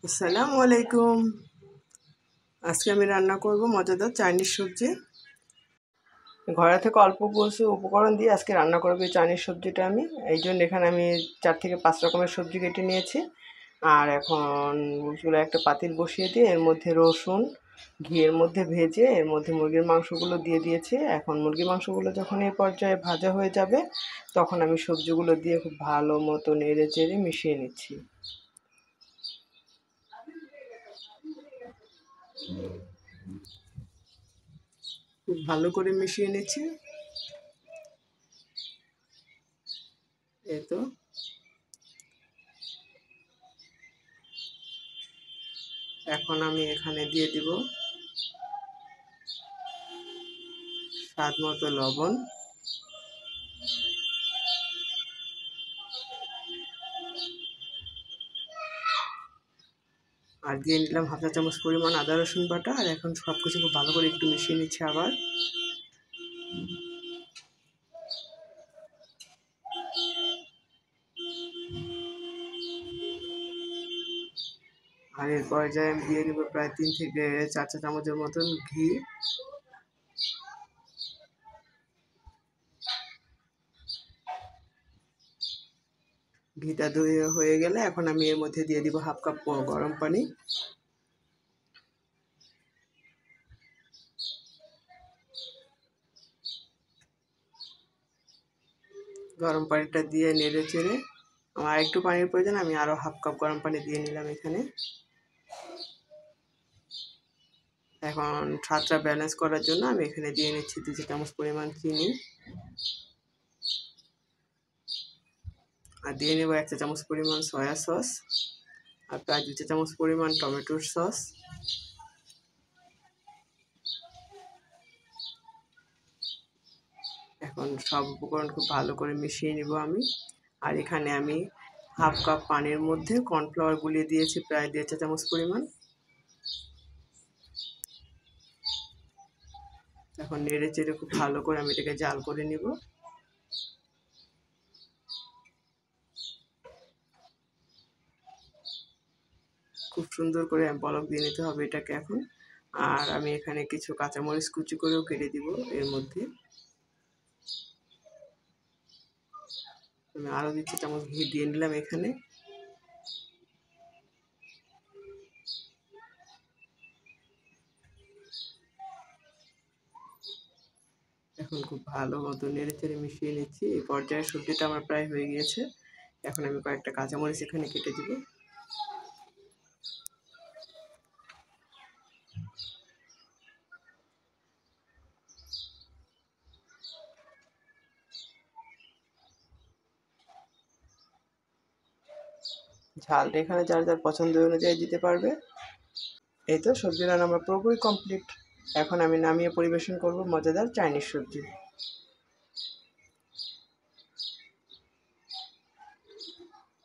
আসসালামু আলাইকুম। আজকে আমি রান্না করব মজাদার চাইনিজ সবজি। ঘরে থেকে অল্প কিছু উপকরণ দিয়ে আজকে রান্না করব এই চাইনিজ সবজিটা আমি। এই জন্য এখানে আমি 4 থেকে 5 রকমের সবজি কেটে নিয়েছি। আর এখন চুলায় একটা পাতিল বসিয়ে দিয়ে এর মধ্যে রসুন ঘিয়ের মধ্যে ভেজে এর মধ্যে মুরগির মাংসগুলো দিয়ে দিয়েছি। এখন মুরগির মাংসগুলো যখন এই পর্যায়ে ভাজা হয়ে যাবে তখন আমি সবজিগুলো দিয়ে খুব ভালো মতো নেড়ে চেড়ে মিশিয়ে নিচ্ছি। খুব ভালো করে মিশিয়ে নিচ্ছি। এই তো এখন আমি এখানে দিয়ে দিব স্বাদ মতো লবণ, আর দিয়ে নিলাম হাফ চা চামচ পরিমাণ আদা রসুন বাটা। আর এখন সব কিছু খুব ভালো করে একটু মিশিয়ে নিচ্ছি আবার। আর এর পর্যায়ে আমি দিয়ে দেবো প্রায় 3 থেকে 4 চা চামচের মতন ঘি। ঘিটা হয়ে গেলে এখন আমি এর মধ্যে দিয়ে দিব হাফ কাপ গরম পানি। গরম পানিটা দিয়ে নেড়ে চেড়ে আমার একটু পানির প্রয়োজন, আমি আরও হাফ কাপ গরম পানি দিয়ে নিলাম এখানে। এখন স্বাদটা ব্যালেন্স করার জন্য আমি এখানে দিয়ে নিচ্ছি 2 চা চামচ পরিমাণ চিনি। আর দিয়ে নেব 1 চা চামচ পরিমাণ সয়া সস আর প্রায় 2 চা চামচ পরিমাণ টমেটোর সস। এখন সব উপকরণ খুব ভালো করে মিশিয়ে নেব আমি। আর এখানে আমি হাফ কাপ পানির মধ্যে কর্নফ্লাওয়ার গুলিয়ে দিয়েছি প্রায় 1.5 চা চামচ পরিমাণ। এখন নেড়ে চেড়ে খুব ভালো করে আমি এটাকে জাল করে নিব। খুব সুন্দর করে বলক দিয়ে নিতে হবে এটাকে এখন। আর আমি এখানে কিছু কাঁচামরিচ কুচি করেও কেটে দিব এর মধ্যে। আমি আরও 2 চা চামচ ঘি দিয়ে নিলাম এখানে। এখন খুব ভালো মতো নেড়ে চেড়ে মিশিয়ে নিচ্ছি। এই পর্যায়ে সবজিটা আমার প্রায় হয়ে গিয়েছে। এখন আমি কয়েকটা কাঁচামরিচ এখানে কেটে দিব। ঝালটা এখানে যার যার পছন্দ অনুযায়ী দিতে পারবে। এই তো সবজি রান্না আমার পুরোপুরি কমপ্লিট। এখন আমি নামিয়ে পরিবেশন করব মজাদার চাইনিজ সবজি।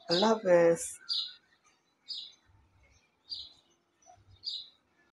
আল্লাহ হাফেজ।